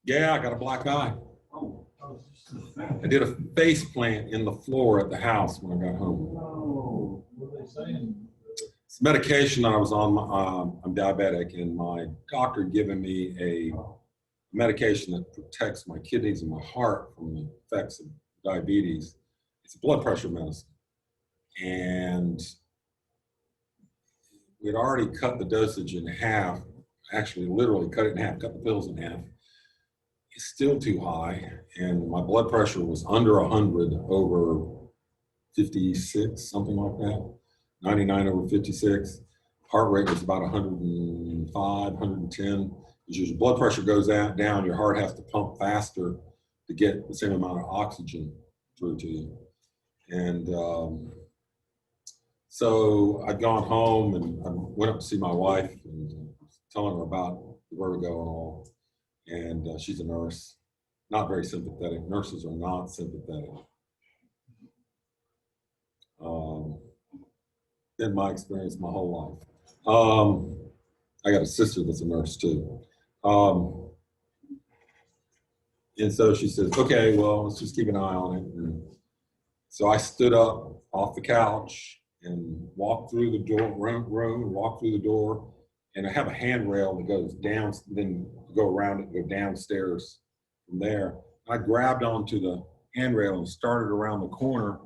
Yeah, I got a black eye. I did a face plant in the floor at the house when I got home. It's medication I was on. I'm diabetic, and my doctor had given me a medication that protects my kidneys and my heart from the effects of diabetes. It's a blood pressure medicine. And we'd already cut the dosage in half, actually literally cut it in half, cut the pills in half. It's still too high, and my blood pressure was under 100 over 56, something like that, 99 over 56. Heart rate was about 105, 110. As your blood pressure goes down, your heart has to pump faster to get the same amount of oxygen through to you. And so I'd gone home and I went up to see my wife and telling her about the vertigo and all. And she's a nurse, not very sympathetic. Nurses are not sympathetic. In my experience, my whole life. I got a sister that's a nurse too. And so she says, okay, well, let's just keep an eye on it. And so I stood up off the couch and walked through the room, walked through the door, and I have a handrail that goes down, then go around it, go downstairs from there. I grabbed onto the handrail and started around the corner,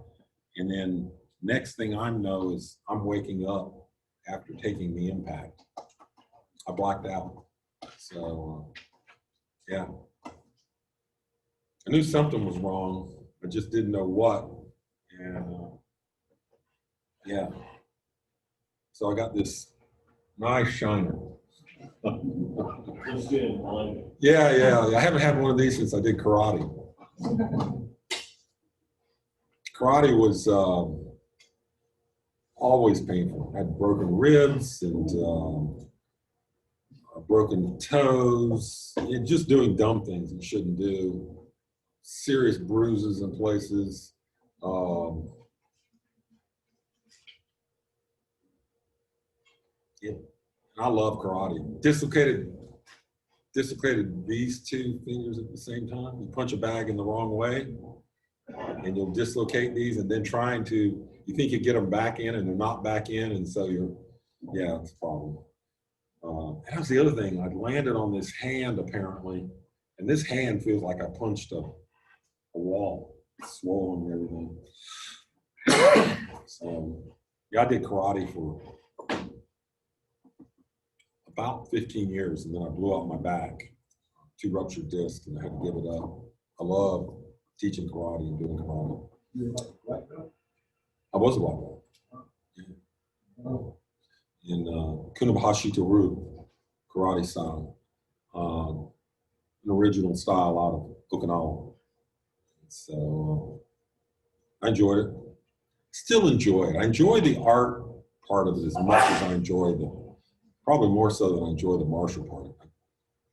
and then next thing I know is I'm waking up after taking the impact. I blacked out. So, yeah. I knew something was wrong. I just didn't know what. And, yeah. So I got this nice shiner. Yeah. I haven't had one of these since I did karate. Karate was always painful. I had broken ribs and broken toes, just doing dumb things you shouldn't do. Serious bruises in places. Yeah. I love karate. Dislocated these two fingers at the same time. You punch a bag in the wrong way, and you'll dislocate these, and then you think you get them back in, and they're not back in, and so it's a problem. That was the other thing. I'd landed on this hand apparently, and this hand feels like I punched a wall, swollen and everything. So, yeah, I did karate for about 15 years, and then I blew out my back, 2 ruptured discs, and I had to give it up. I love teaching karate and doing karate. I was a black belt. Yeah. In Kunabahashi Toru karate style, an original style out of Okinawa. So I enjoyed it. Still enjoy it. I enjoy the art part of it as much as I enjoy probably more so than I enjoy the martial part of it.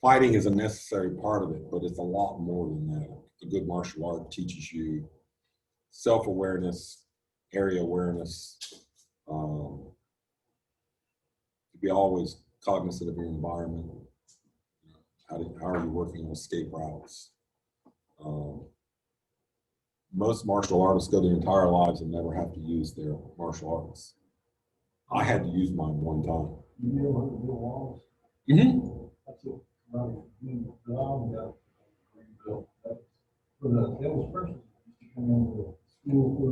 Fighting is a necessary part of it, but it's a lot more than that. A good martial art teaches you self-awareness, area awareness, to be always cognizant of your environment. How are you working on escape routes? Most martial artists go their entire lives and never have to use their martial arts. I had to use mine one time. You know how to build walls? Mm-hmm. That's what the arm built. For the eldest person to come into school for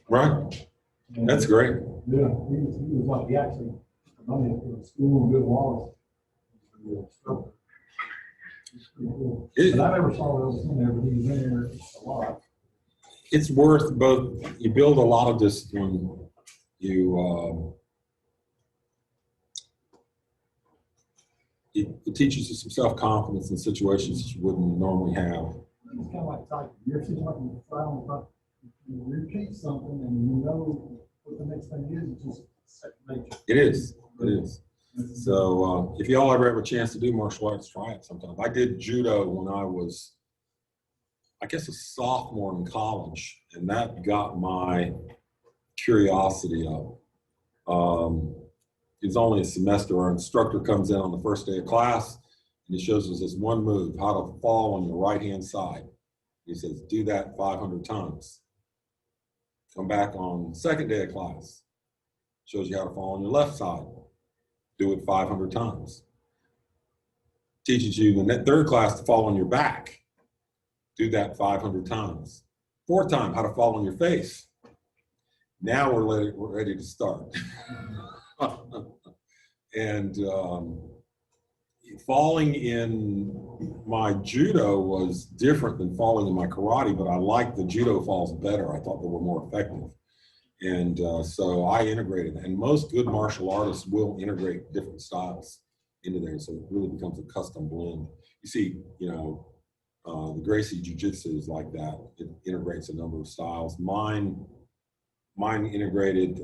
right. That's great. Yeah, he was like, he actually money for the school and build walls. Cool. But I never saw those in there, but he was in there a lot. It's worth both. You build a lot of discipline. It teaches you some self-confidence in situations that you wouldn't normally have. It's kind of like typing. You're sitting like you try on you repeat something and you know what the next thing is. It's just second nature. It is. It is. So if y'all ever have a chance to do martial arts, try it sometime. I did judo when I was, I guess, a sophomore in college, and that got my curiosity up. it's only a semester. Our instructor comes in on the first day of class and he shows us this one move, how to fall on your right-hand side. He says, do that 500 times. Come back on the second day of class. Shows you how to fall on your left side. Do it 500 times. Teaches you in that third class to fall on your back. Do that 500 times. Fourth time, how to fall on your face. Now we're ready to start. And falling in my judo was different than falling in my karate, but I liked the judo falls better. I thought they were more effective. And so I integrated, and most good martial artists will integrate different styles into there. So it really becomes a custom blend. You see, you know, the Gracie Jiu-Jitsu is like that. It integrates a number of styles. Mine integrated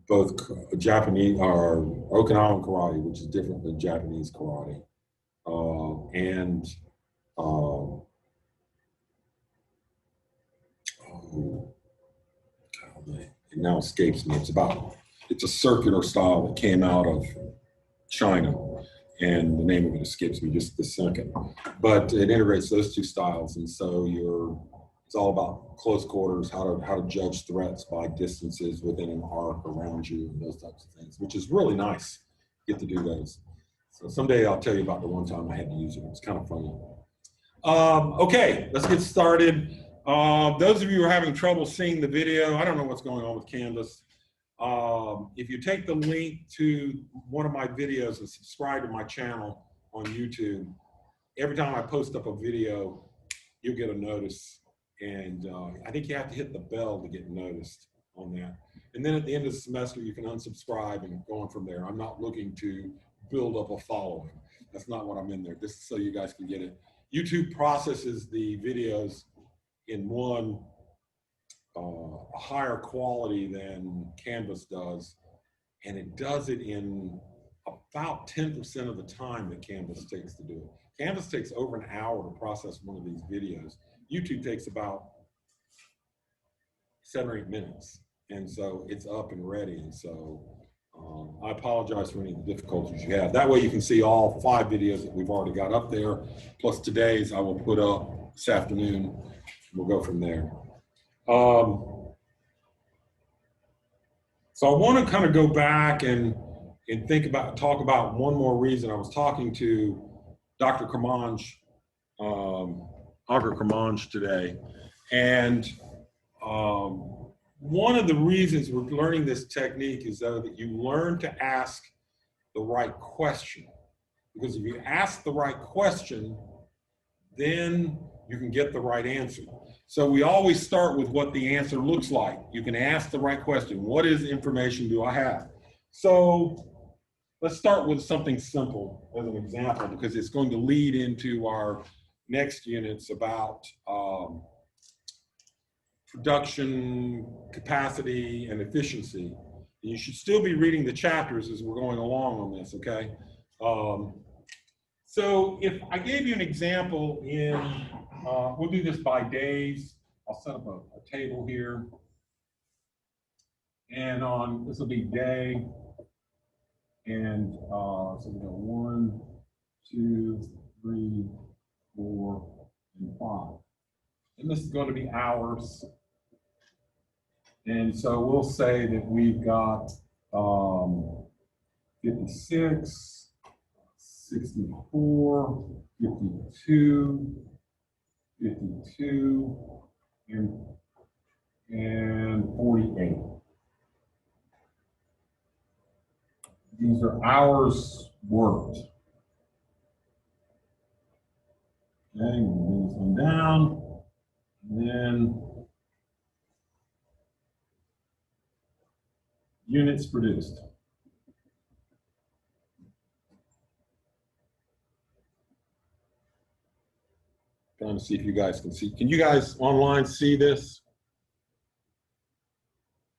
both Japanese or Okinawan karate, which is different than Japanese karate, and it now escapes me. It's a circular style that came out of China, and the name of it escapes me just this second. But it integrates those two styles, and so it's all about close quarters, how to judge threats by distances within an arc around you, and those types of things, which is really nice. Get to do those. So someday I'll tell you about the one time I had to use it. It's kind of funny. Okay, let's get started. Those of you who are having trouble seeing the video, I don't know what's going on with Canvas. If you take the link to one of my videos and subscribe to my channel on YouTube, every time I post up a video, you'll get a notice. And I think you have to hit the bell to get noticed on that. And then at the end of the semester, you can unsubscribe and go on from there. I'm not looking to build up a following. That's not what I'm in there. This is so you guys can get it. YouTube processes the videos in a higher quality than Canvas does. And it does it in about 10% of the time that Canvas takes to do it. Canvas takes over an hour to process one of these videos. YouTube takes about 7 or 8 minutes. And so it's up and ready. And so I apologize for any of the difficulties you have. That way you can see all 5 videos that we've already got up there, plus today's I will put up this afternoon. We'll go from there. So I want to kind of go back and talk about one more reason. I was talking to Dr. Kermanj, Auger Kermanj today, and one of the reasons we're learning this technique is that you learn to ask the right question. Because if you ask the right question, then you can get the right answer. So we always start with what the answer looks like. You can ask the right question. What information do I have? So let's start with something simple as an example, because it's going to lead into our next units about production, capacity, and efficiency. You should still be reading the chapters as we're going along on this, okay? So if I gave you an example we'll do this by days. I'll set up a table here. And this will be day. And so we go 1, 2, 3, 4, and 5. And this is going to be hours. And so we'll say that we've got 56, 64, 52, 52, and 48. These are hours worked. Okay, we'll bring this one down. And then units produced. Trying to see if you guys can see. Can you guys online see this?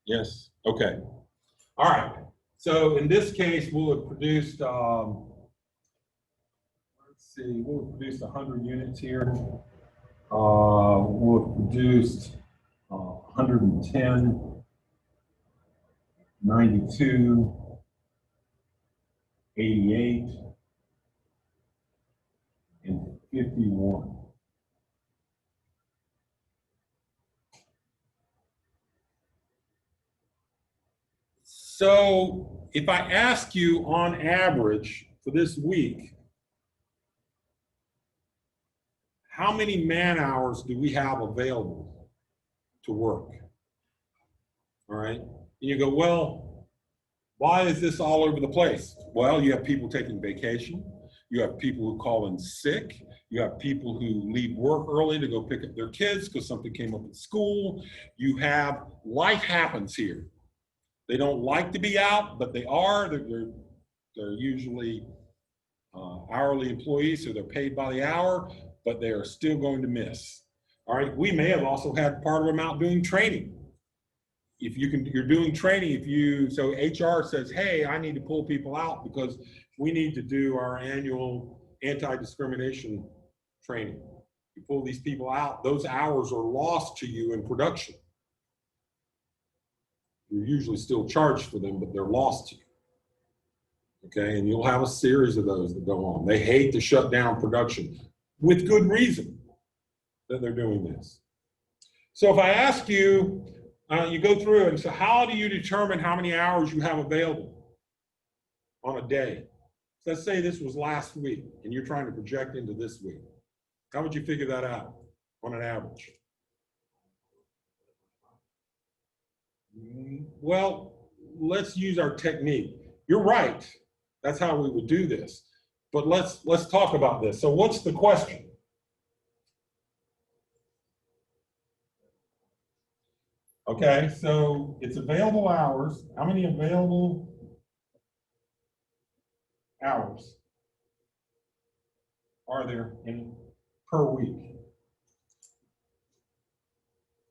Yes? Okay. All right. So in this case, we'll have produced, let's see, we'll have produced 100 units here. We'll have produced 110. 92, 88, and 51. So if I ask you on average for this week, how many man hours do we have available to work? All right. And you go, well, why is this all over the place? Well, you have people taking vacation. You have people who call in sick. You have people who leave work early to go pick up their kids because something came up at school. You have, life happens here. They don't like to be out, but they are. They're usually hourly employees, so they're paid by the hour, but they are still going to miss. All right, we may have also had part of them out doing training. If you can, you're doing training. So HR says, hey, I need to pull people out because we need to do our annual anti-discrimination training. You pull these people out, those hours are lost to you in production. You're usually still charged for them, but they're lost to you. Okay, and you'll have a series of those that go on. They hate to shut down production with good reason that they're doing this. So if I ask you, you go through and so how do you determine how many hours you have available on a day? So let's say this was last week and you're trying to project into this week. How would you figure that out on an average? Well, let's use our technique. You're right. That's how we would do this. But let's talk about this. So what's the question? Okay, so it's available hours. How many available hours are there per week?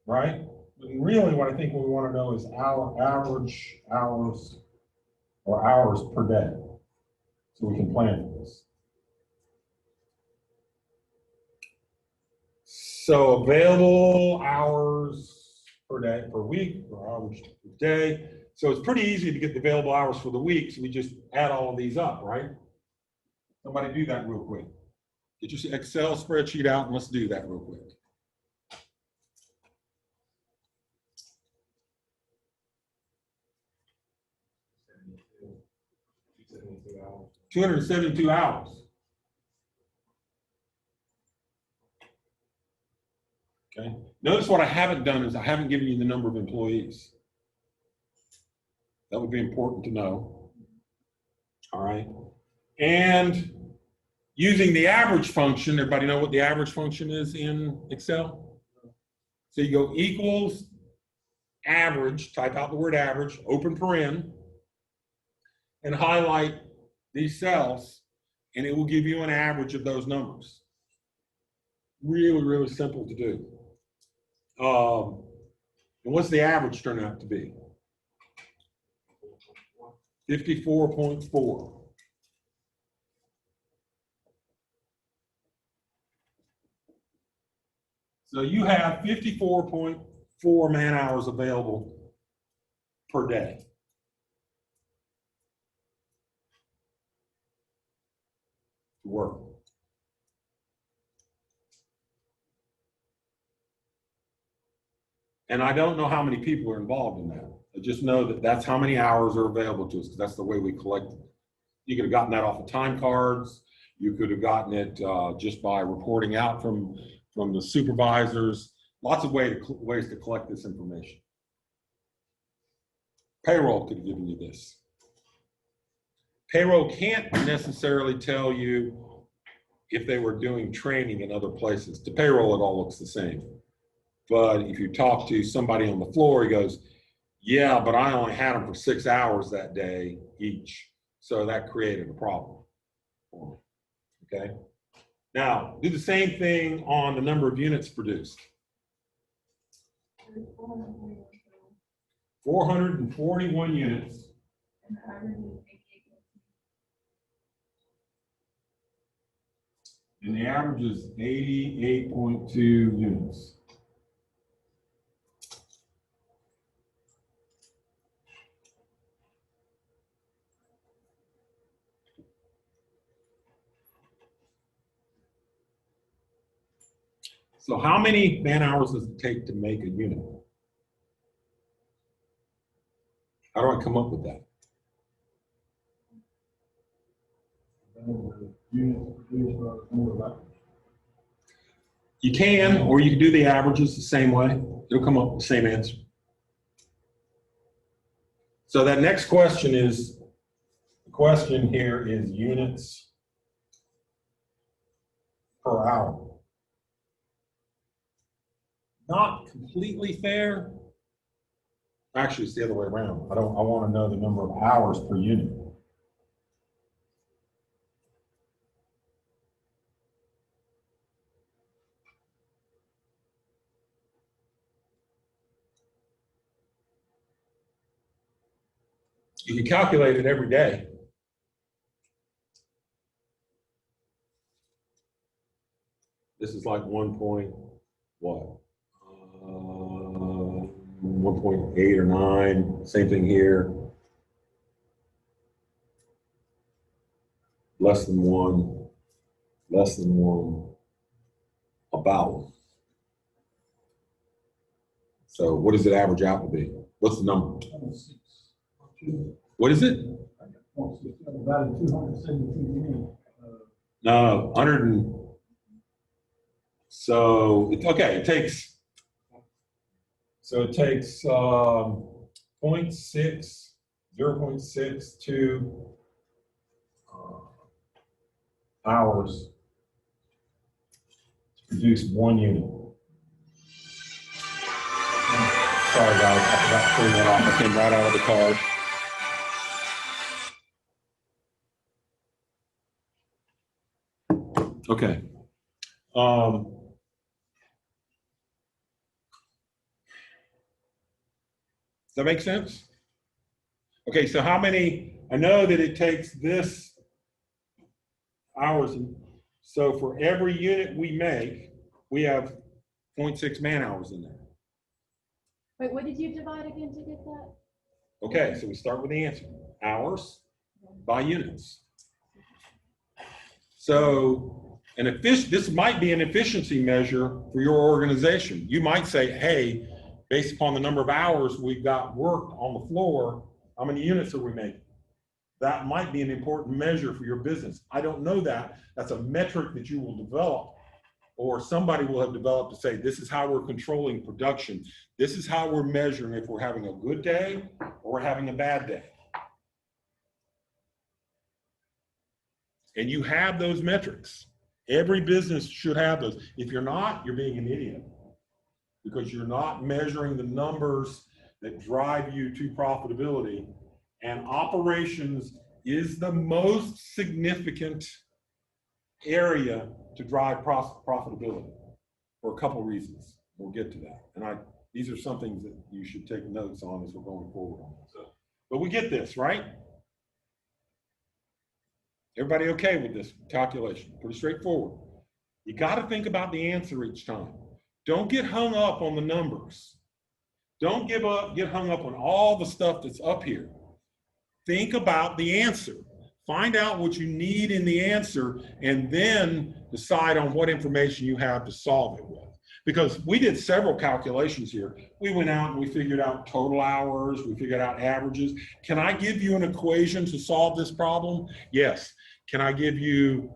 Right? And really what I think we want to know is our average hours or hours per day. So we can plan for this. So available hours per day, per week, or hours per day. So it's pretty easy to get the available hours for the week. So we just add all of these up, right? Somebody do that real quick. Get your Excel spreadsheet out and let's do that real quick. 272 hours. Okay. Notice what I haven't done is I haven't given you the number of employees. That would be important to know. All right. And using the average function, everybody know what the average function is in Excel? So you go equals average, type out the word average, open paren, and highlight these cells, and it will give you an average of those numbers. Really, really simple to do. And what's the average turn out to be? 54.4. So you have 54.4 man hours available per day. To work. And I don't know how many people are involved in that. I just know that that's how many hours are available to us because that's the way we collect it. You could have gotten that off of time cards. You could have gotten it just by reporting out from the supervisors. Lots of ways to collect this information. Payroll could have given you this. Payroll can't necessarily tell you if they were doing training in other places. To payroll, it all looks the same. But if you talk to somebody on the floor, he goes, yeah, but I only had them for 6 hours that day each. So that created a problem for me. Okay. Now, do the same thing on the number of units produced. 441 units. And the average is 88.2 units. So how many man hours does it take to make a unit? How do I come up with that? You can, or you can do the averages the same way. It'll come up with the same answer. So that next question is, the question here is units per hour. Not completely fair. Actually, it's the other way around. I want to know the number of hours per unit. You can calculate it every day. This is like 1.8 or 9. Same thing here. Less than 1. Less than 1. About 1. So what does it average out to be? What's the number? What is it? No, 100 and so okay. It takes 0.62 hours to produce 1 unit. Sorry guys, I forgot to turn that off. I came right out of the car. Okay. Does that make sense? Okay, so how many, I know that it takes this hours. So for every unit we make, we have 0.6 man hours in there. Wait, what did you divide again to get that? Okay, so we start with the answer. Hours by units. So this might be an efficiency measure for your organization. You might say, hey, based upon the number of hours we've got worked on the floor, how many units are we making? That might be an important measure for your business. I don't know that. That's a metric that you will develop, or somebody will have developed to say, this is how we're controlling production. This is how we're measuring if we're having a good day or we're having a bad day. And you have those metrics. Every business should have those. If you're not, you're being an idiot, because you're not measuring the numbers that drive you to profitability. And operations is the most significant area to drive profitability for a couple of reasons. We'll get to that. And these are some things that you should take notes on as we're going forward on this. But we get this, right? Everybody okay with this calculation? Pretty straightforward. You got to think about the answer each time. Don't get hung up on the numbers. Don't get hung up on all the stuff that's up here. Think about the answer. Find out what you need in the answer, and then decide on what information you have to solve it with. Because we did several calculations here. We went out and we figured out total hours, we figured out averages. Can I give you an equation to solve this problem? Yes. Can I give you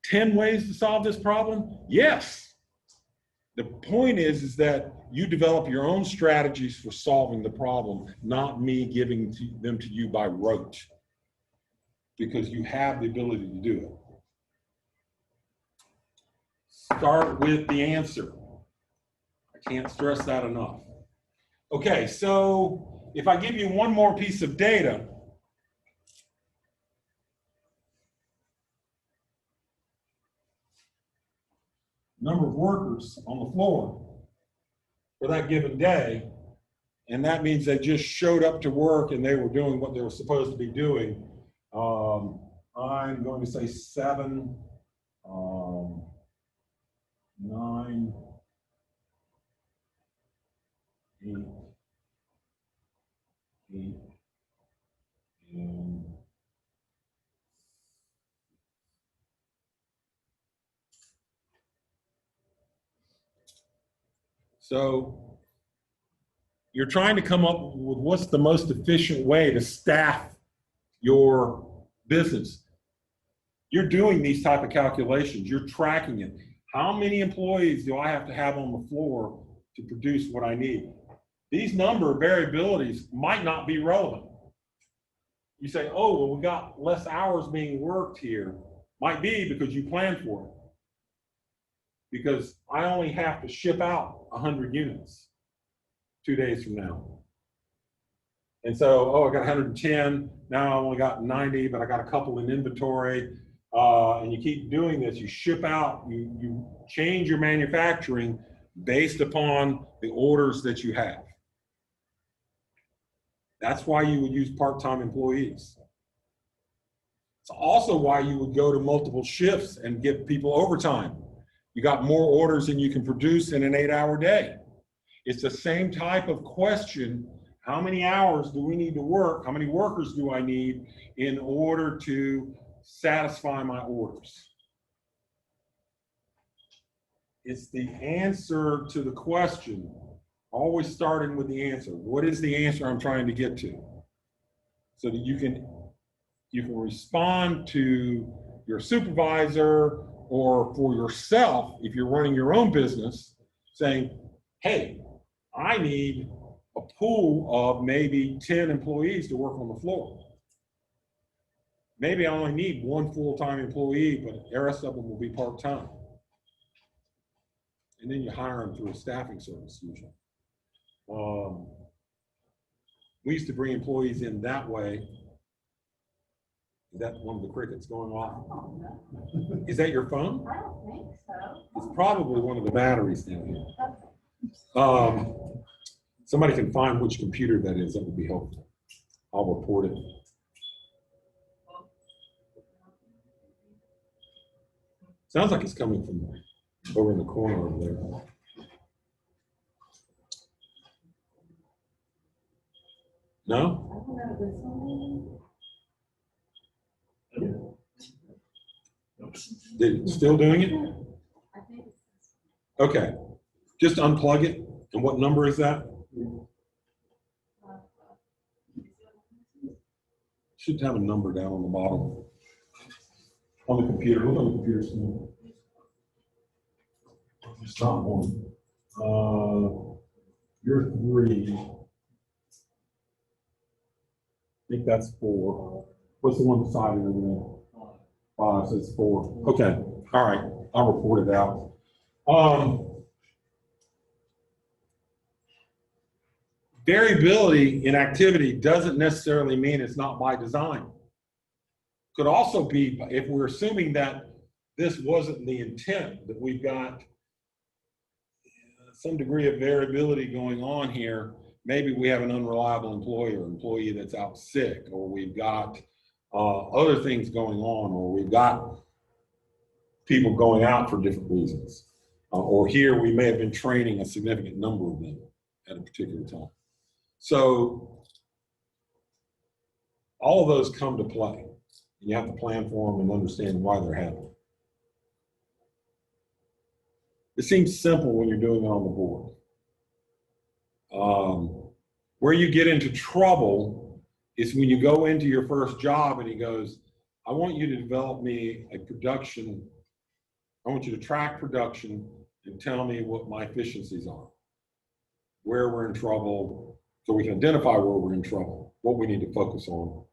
10 ways to solve this problem? Yes. The point is that you develop your own strategies for solving the problem, not me giving them to you by rote, because you have the ability to do it. Start with the answer. I can't stress that enough. Okay, so if I give you one more piece of data, number of workers on the floor for that given day, and that means they just showed up to work and they were doing what they were supposed to be doing. I'm going to say 7, 9, 8, and So you're trying to come up with what's the most efficient way to staff your business. You're doing these type of calculations. You're tracking it. How many employees do I have to have on the floor to produce what I need? These number variabilities might not be relevant. You say, oh, well, we got less hours being worked here. Might be because you planned for it. Because I only have to ship out 100 units 2 days from now. And so, oh, I got 110, now I only got 90, but I got a couple in inventory. And you keep doing this, you ship out, you change your manufacturing based upon the orders that you have. That's why you would use part-time employees. It's also why you would go to multiple shifts and give people overtime. You got more orders than you can produce in an 8-hour day. It's the same type of question. How many hours do we need to work? How many workers do I need in order to satisfy my orders? It's the answer to the question, always starting with the answer. What is the answer I'm trying to get to? So that you can respond to your supervisor or for yourself, if you're running your own business, saying, hey, I need a pool of maybe 10 employees to work on the floor. Maybe I only need one full-time employee, but the rest of them will be part-time. And then you hire them through a staffing service usually. We used to bring employees in that way. Is that one of the crickets going off? Is that your phone? I don't think so. It's probably one of the batteries down here. Somebody can find which computer that is, that would be helpful. I'll report it. Sounds like it's coming from over in the corner over there. No? Still doing it? Okay. Just unplug it. And what number is that? Should have a number down on the bottom. On the computer. Look on the computer screen. It's not one. You're 3. I think that's 4. What's the one beside it over there? 5, so it's 4. Okay. All right. I'll report it out. Variability in activity doesn't necessarily mean it's not by design. Could also be, if we're assuming that this wasn't the intent, that we've got some degree of variability going on here. Maybe we have an unreliable employee that's out sick, or we've got other things going on, or we've got people going out for different reasons. Or here we may have been training a significant number of them at a particular time. So all of those come to play. You have to plan for them and understand why they're happening. It seems simple when you're doing it on the board. Where you get into trouble is when you go into your first job and he goes, I want you to develop me a production. I want you to track production and tell me what my efficiencies are, where we're in trouble, so we can identify where we're in trouble, what we need to focus on.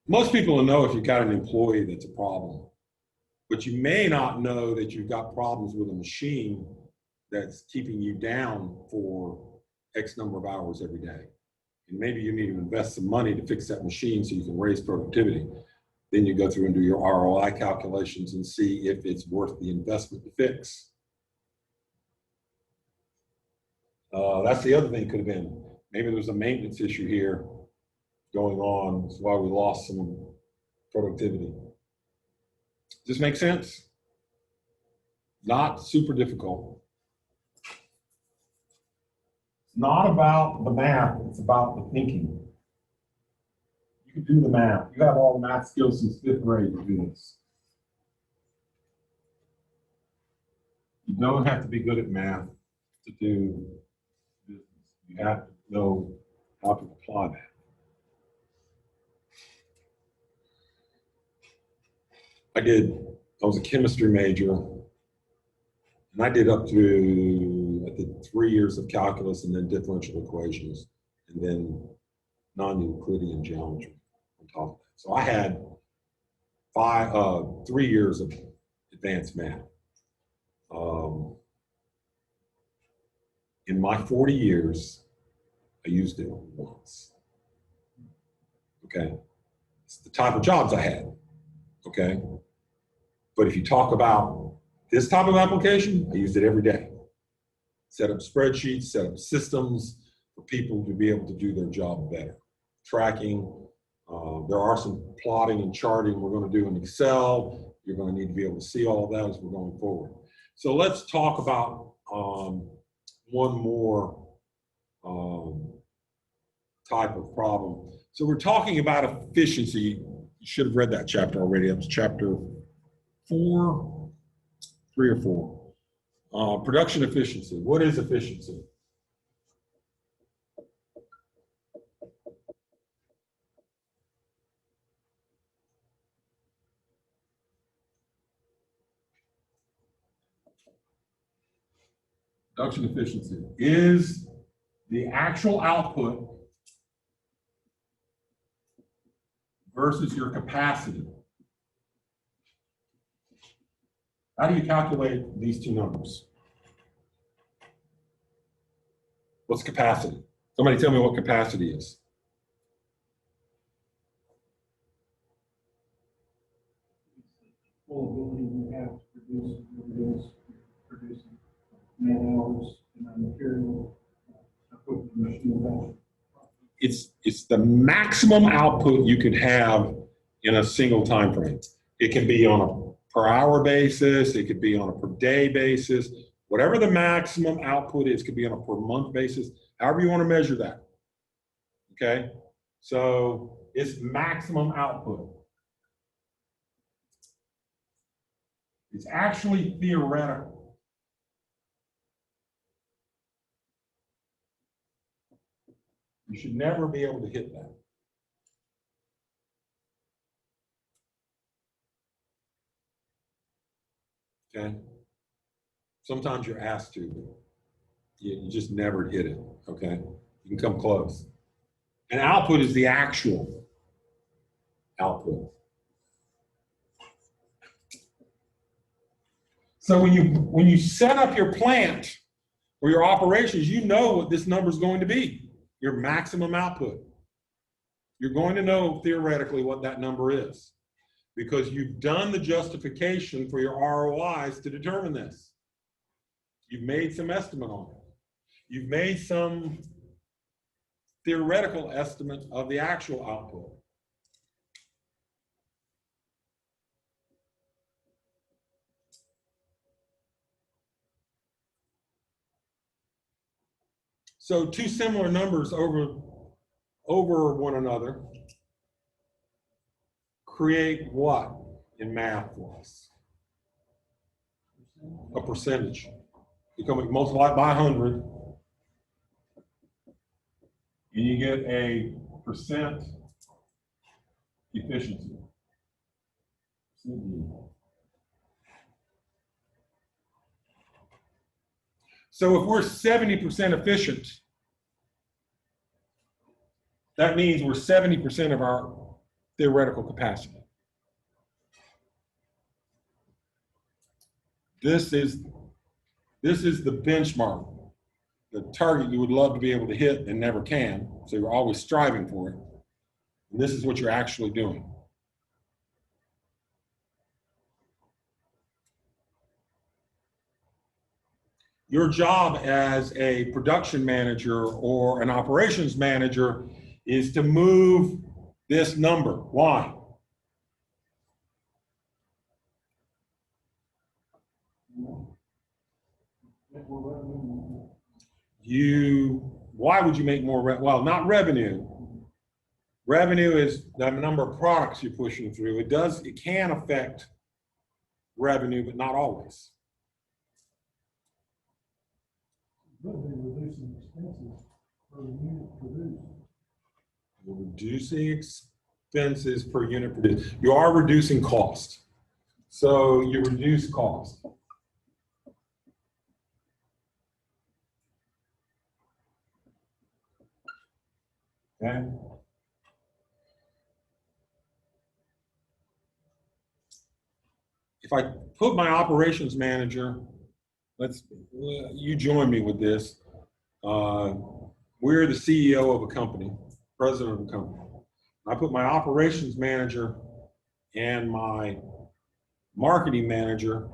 Most people will know if you've got an employee that's a problem, but you may not know that you've got problems with a machine that's keeping you down for X number of hours every day. And maybe you need to invest some money to fix that machine so you can raise productivity. Then you go through and do your ROI calculations and see if it's worth the investment to fix. That's the other thing could have been. Maybe there's a maintenance issue here going on. That's why we lost some productivity. Does this make sense? Not super difficult. It's not about the math, it's about the thinking. You can do the math. You have all the math skills since 5th grade to do this. You don't have to be good at math. to do business. You have to know how to apply that. I was a chemistry major, and I did up to, I did 3 years of calculus and then differential equations, and then non-Euclidean geometry on top of that. So I had 3 years of advanced math. In my 40 years, I used it once. Okay, it's the type of jobs I had. Okay, but if you talk about this type of application, I used it every day. Set up spreadsheets, set up systems for people to be able to do their job better. Tracking, there are some plotting and charting we're going to do in Excel. You're going to need to be able to see all of that as we're going forward. So let's talk about one more type of problem. So we're talking about efficiency. You should have read that chapter already. That was chapter 4, 3 or 4. Production efficiency. What is efficiency? Production efficiency is the actual output versus your capacity. How do you calculate these two numbers? What's capacity? Somebody tell me what capacity is. Full ability we have to produce man hours and material, equipment, machine. It's the maximum output you could have in a single time frame. It can be on a per hour basis, it could be on a per day basis, whatever the maximum output is, could be on a per month basis, however you want to measure that. Okay, so it's maximum output. It's actually theoretical. You should never be able to hit that. Okay? Sometimes you're asked to, but you just never hit it. Okay? You can come close. And output is the actual output. So when you set up your plant or your operations, you know what this number is going to be, your maximum output. You're going to know theoretically what that number is because you've done the justification for your ROIs to determine this. You've made some estimate on it. You've made some theoretical estimate of the actual output. So two similar numbers over one another create what in math for us? A percentage. You come multiply it by 100, and you get a percent efficiency. So if we're 70% efficient, that means we're 70% of our theoretical capacity. This is the benchmark, the target you would love to be able to hit and never can, so you're always striving for it. And this is what you're actually doing. Your job as a production manager or an operations manager is to move this number. Why? Why would you make more well, not revenue. Revenue is the number of products you're pushing through. It can affect revenue, but not always. Could be reducing expenses per unit produced. You're reducing expenses per unit produced. You are reducing cost. So you reduce cost. Okay. If I put my operations manager, you join me with this. We're the CEO of a company, president of a company. I put my operations manager and my marketing manager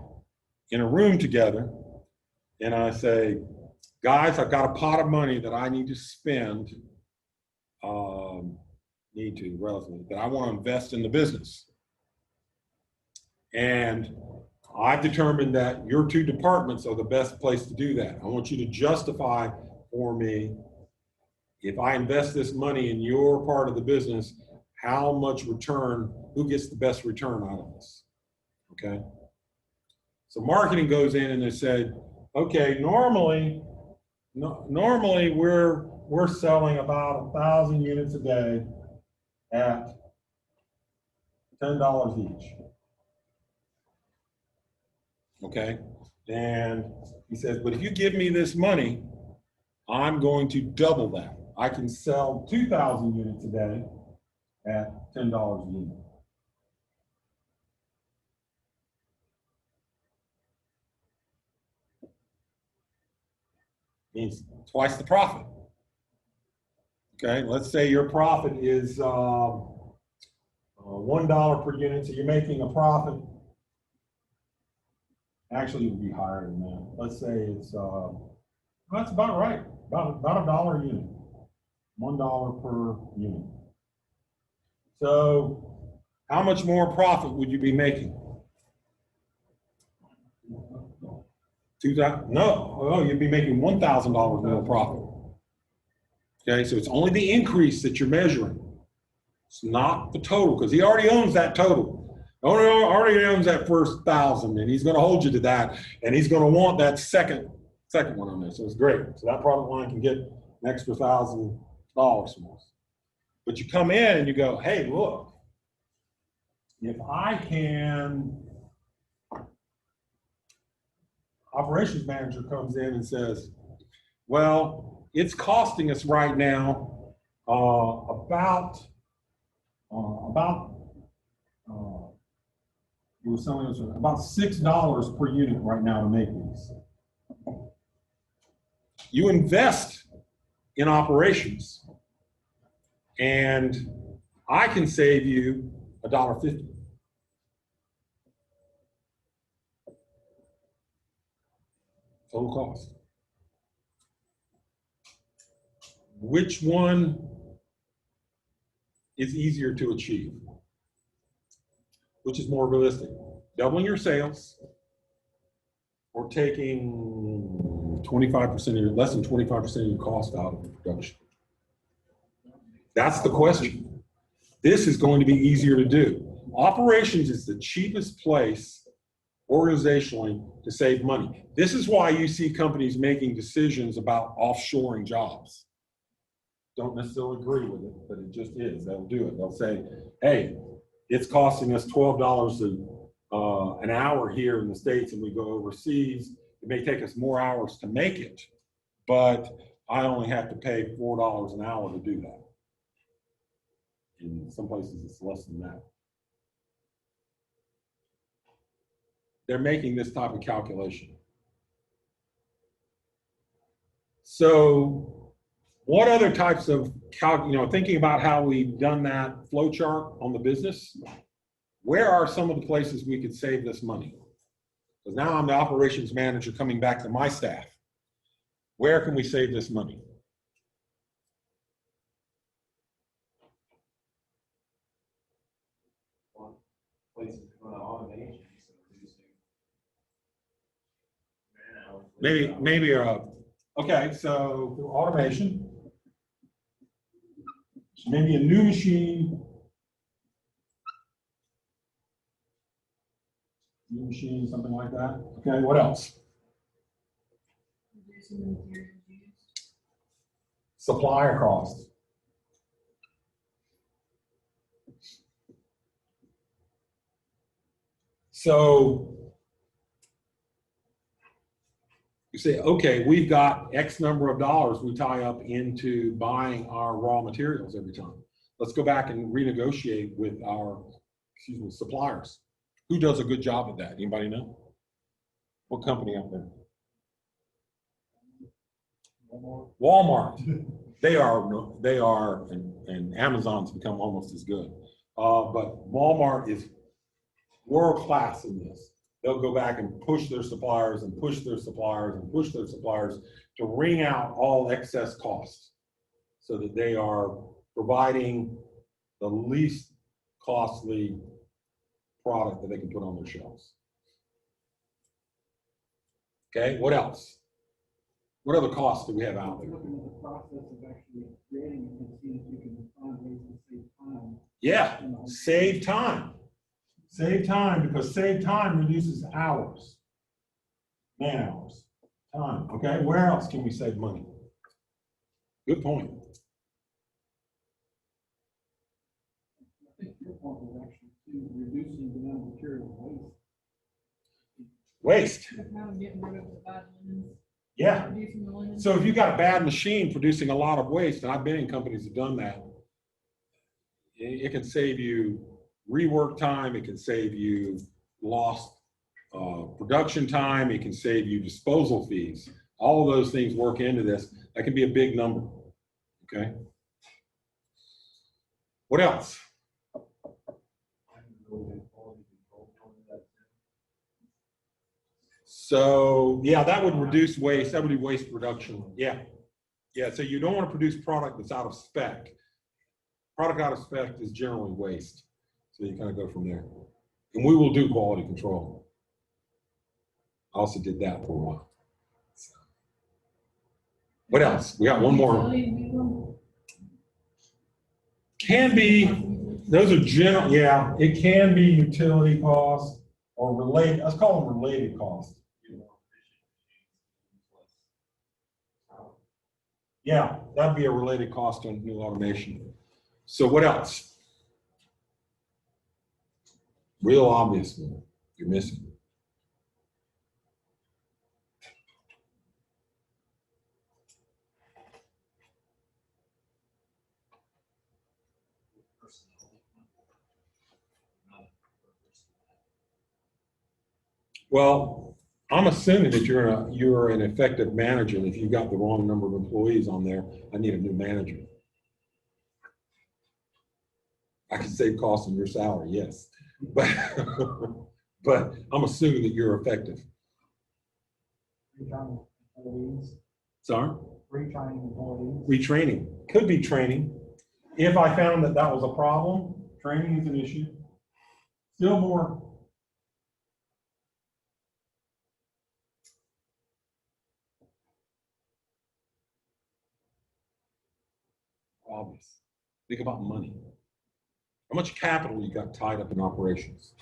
in a room together, and I say, guys, I've got a pot of money that I need to spend, that I want to invest in the business. And I've determined that your two departments are the best place to do that. I want you to justify for me, if I invest this money in your part of the business, how much return, who gets the best return out of this, okay? So marketing goes in and they said, okay, normally we're selling about 1,000 units a day at $10 each. Okay, and he says, but if you give me this money, I'm going to double that. I can sell 2,000 units a day at $10 a unit. Means twice the profit. Okay, let's say your profit is $1 per unit, so you're making a profit. Actually, it would be higher than that. Let's say it's, that's about right, about $1 a unit, $1 per unit. So how much more profit would you be making? 2,000? No, oh, you'd be making $1,000 more profit. Okay, so it's only the increase that you're measuring. It's not the total, because he already owns that total. Already owns that first 1,000, and he's going to hold you to that, and he's going to want that second one on there. So it's great. So that product line can get an extra $1,000 from us. But you come in and you go, hey, look, if I can, operations manager comes in and says, well, it's costing us right now about you were selling us about $6 per unit right now to make these. You invest in operations, and I can save you $1.50. Total cost. Which one is easier to achieve? Which is more realistic? Doubling your sales or taking 25% of your, less than 25% of your cost out of the production? That's the question. This is going to be easier to do. Operations is the cheapest place organizationally to save money. This is why you see companies making decisions about offshoring jobs. Don't necessarily agree with it, but it just is. They'll do it. They'll say, hey, it's costing us $12 an hour here in the States, and we go overseas. It may take us more hours to make it, but I only have to pay $4 an hour to do that. In some places, it's less than that. They're making this type of calculation. So what other types of, thinking about how we've done that flow chart on the business, where are some of the places we could save this money? Because now I'm the operations manager coming back to my staff. Where can we save this money? Places for automation, so reducing man-hours. Maybe, okay, so through automation, maybe a new machine, something like that. Okay, what else? Reducing the materials Supplier costs. So you say, okay, we've got X number of dollars we tie up into buying our raw materials every time. Let's go back and renegotiate with our, suppliers. Who does a good job of that? Anybody know? What company out there? Walmart. They are, and Amazon's become almost as good. But Walmart is world class in this. They'll go back and push their suppliers and push their suppliers and push their suppliers to wring out all excess costs so that they are providing the least costly product that they can put on their shelves. Okay, what else? What other costs do we have out there? Looking at the process of actually creating it and see if you can find ways to save time. Yeah, save time. Save time, because save time reduces hours. Man hours. Time. Okay, where else can we save money? Good point. I think your point was actually to reducing the amount of material waste. Waste. Now I'm getting rid of the bad linens. Yeah. Reducing the linens. So if you've got a bad machine producing a lot of waste, and I've been in companies that have done that, it can save you rework time, it can save you lost production time, it can save you disposal fees. All of those things work into this. That can be a big number, okay? What else? So, yeah, that would reduce waste. That would be waste reduction. Yeah. Yeah, so you don't want to produce product that's out of spec. Product out of spec is generally waste. So you kind of go from there. And we will do quality control. I also did that for a while. So. What else? We got one more. Can be, those are general, yeah, it can be utility costs or related, let's call them related costs. Yeah, that'd be a related cost on new automation. So what else? Real obvious one you're missing. Well, I'm assuming that you're an effective manager, and if you've got the wrong number of employees on there, I need a new manager. I can save costs on your salary, yes, but but I'm assuming that you're effective. Retraining employees. Sorry? Retraining employees. Retraining. Could be training. If I found that that was a problem, training is an issue. Still more. Obvious. Think about money. How much capital you got tied up in operations?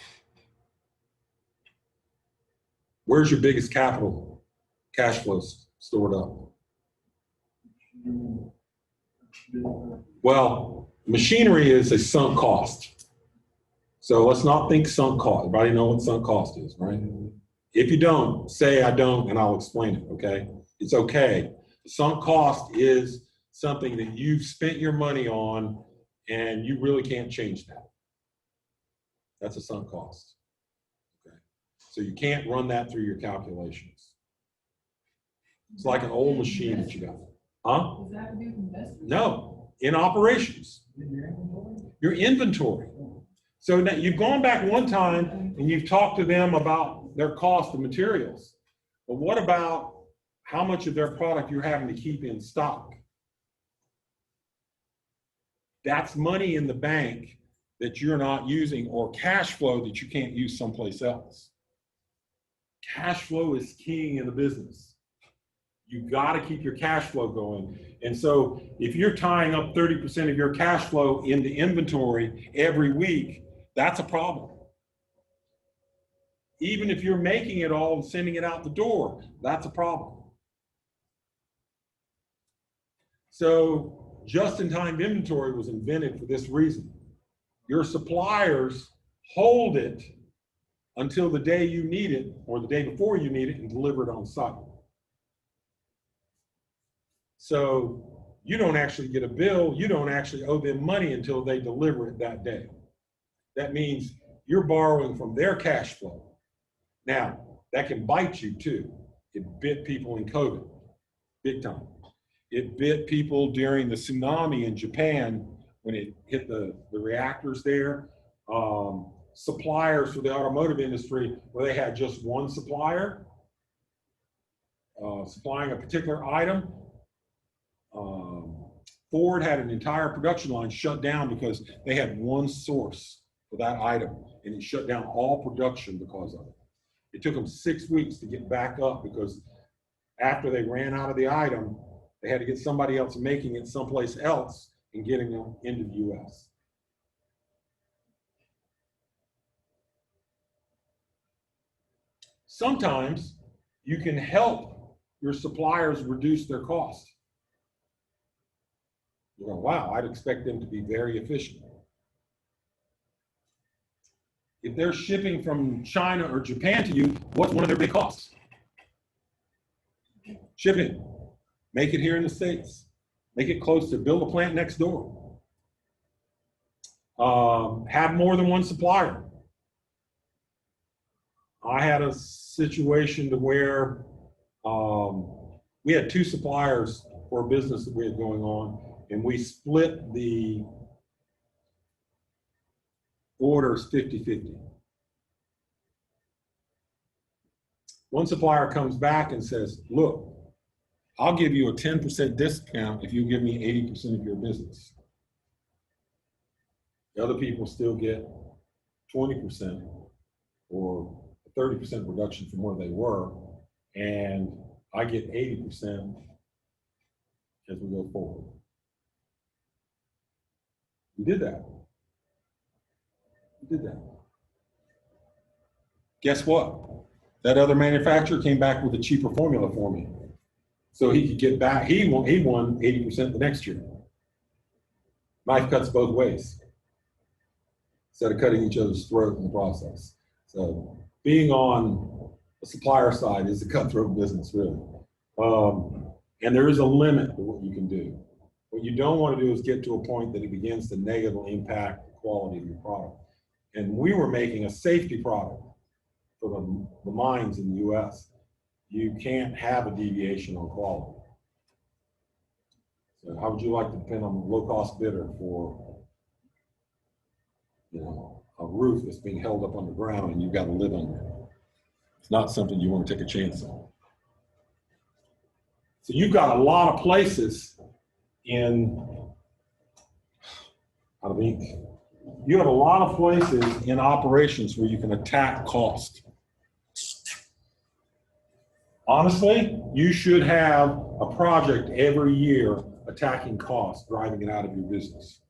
Where's your biggest capital cash flows stored up? Well, machinery is a sunk cost. So let's not think sunk cost. Everybody know what sunk cost is, right? If you don't, say I don't, and I'll explain it, okay? It's okay. Sunk cost is something that you've spent your money on and you really can't change that. That's a sunk cost. Okay. So you can't run that through your calculations. It's like an old machine that you got. Huh? Does that have to do with investors? No, in operations. Your inventory. So now you've gone back one time and you've talked to them about their cost of materials. But what about how much of their product you're having to keep in stock? That's money in the bank that you're not using, or cash flow that you can't use someplace else. Cash flow is king in the business. You got to keep your cash flow going. And so if you're tying up 30% of your cash flow into inventory every week, that's a problem. Even if you're making it all and sending it out the door, that's a problem. So just-in-time inventory was invented for this reason. Your suppliers hold it until the day you need it or the day before you need it and deliver it on site. So you don't actually get a bill, you don't actually owe them money until they deliver it that day. That means you're borrowing from their cash flow. Now, that can bite you too. It bit people in COVID, big time. It bit people during the tsunami in Japan when it hit the reactors there. Suppliers for the automotive industry, where they had just one supplier supplying a particular item. Ford had an entire production line shut down because they had one source for that item, and it shut down all production because of it. It took them 6 weeks to get back up because after they ran out of the item, they had to get somebody else making it someplace else and getting them into the US. Sometimes you can help your suppliers reduce their cost. You go, wow, I'd expect them to be very efficient. If they're shipping from China or Japan to you, what's one of their big costs? Shipping. Make it here in the States. Make it close to build a plant next door. Have more than one supplier. I had a situation to where we had 2 suppliers for a business that we had going on, and we split the orders 50-50. One supplier comes back and says, look, I'll give you a 10% discount if you give me 80% of your business. The other people still get 20% or a 30% reduction from where they were, and I get 80% as we go forward. We did that. We did that. Guess what? That other manufacturer came back with a cheaper formula for me. So he could get back, he won 80% the next year. Knife cuts both ways, instead of cutting each other's throat in the process. So being on the supplier side is a cutthroat business, really. And there is a limit to what you can do. What you don't want to do is get to a point that it begins to negatively impact the quality of your product. And we were making a safety product for the mines in the US. You can't have a deviation on quality. So how would you like to depend on a low-cost bidder for, you know, a roof that's being held up underground and you've got to live under it? It's not something you want to take a chance on. So you've got a lot of places you have a lot of places in operations where you can attack cost. Honestly, you should have a project every year attacking cost, driving it out of your business.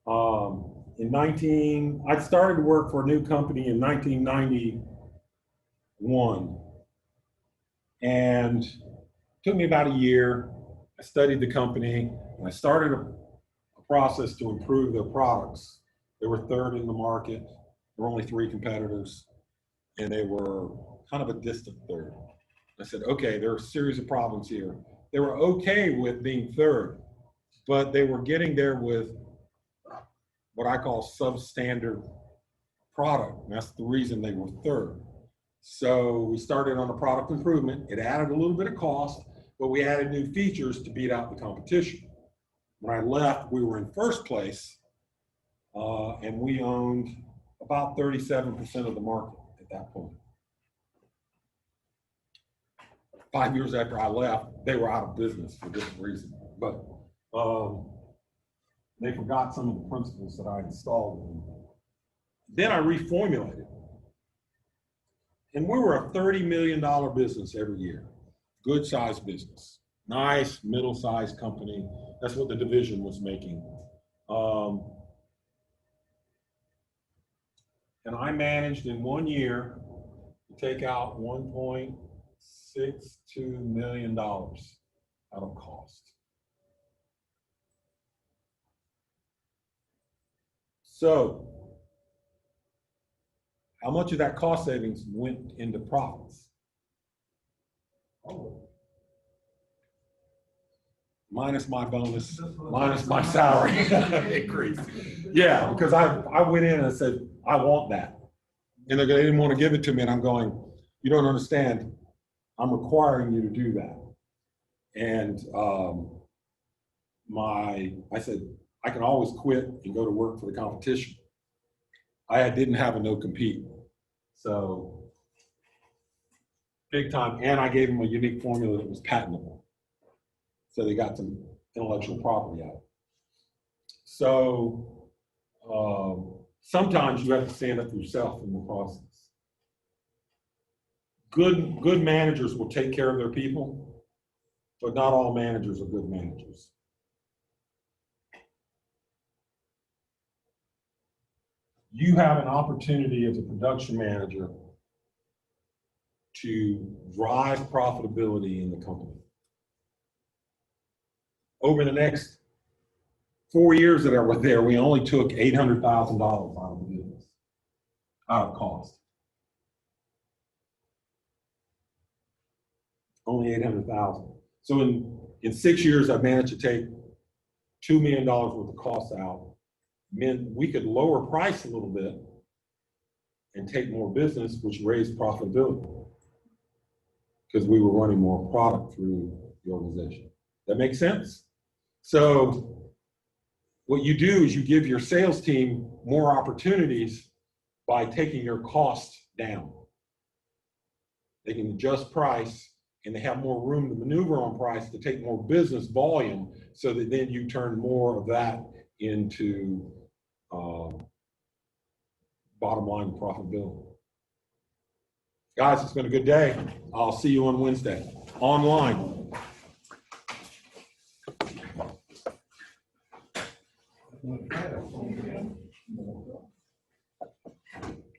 I started to work for a new company in 1991, and it took me about a year. I studied the company, and I started a process to improve their products. They were third in the market. There were only 3 competitors, and they were kind of a distant third. I said, okay, there are a series of problems here. They were okay with being third, but they were getting there with what I call substandard product. And that's the reason they were third. So we started on a product improvement. It added a little bit of cost, but we added new features to beat out the competition. When I left, we were in first place, and we owned about 37% of the market at that point. 5 years after I left, they were out of business for different reasons, but they forgot some of the principles that I installed in them. Then I reformulated. And we were a $30 million business every year. Good sized business. Nice, middle-sized company. That's what the division was making. And I managed in 1 year to take out $1.62 million out of cost. So, how much of that cost savings went into profits? Minus my bonus, minus my salary increase. Yeah, because I went in and I said, I want that. And they didn't want to give it to me. And I'm going, you don't understand. I'm requiring you to do that. And I said, I can always quit and go to work for the competition. I didn't have a no compete. So big time. And I gave them a unique formula that was patentable. So they got some intellectual property out of it. So sometimes you have to stand up for yourself in the process. Good managers will take care of their people, but not all managers are good managers. You have an opportunity as a production manager to drive profitability in the company. Over the next 4 years that I was there, we only took $800,000 out of the business, out of cost. Only 800,000. So in 6 years, I've managed to take $2 million worth of costs out. Meant we could lower price a little bit and take more business, which raised profitability because we were running more product through the organization. That makes sense? So what you do is you give your sales team more opportunities by taking their costs down. They can adjust price and they have more room to maneuver on price to take more business volume so that then you turn more of that into bottom line profitability. Guys, it's been a good day. I'll see you on Wednesday, online.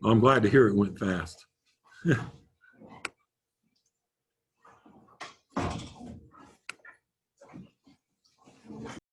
I'm glad to hear it went fast.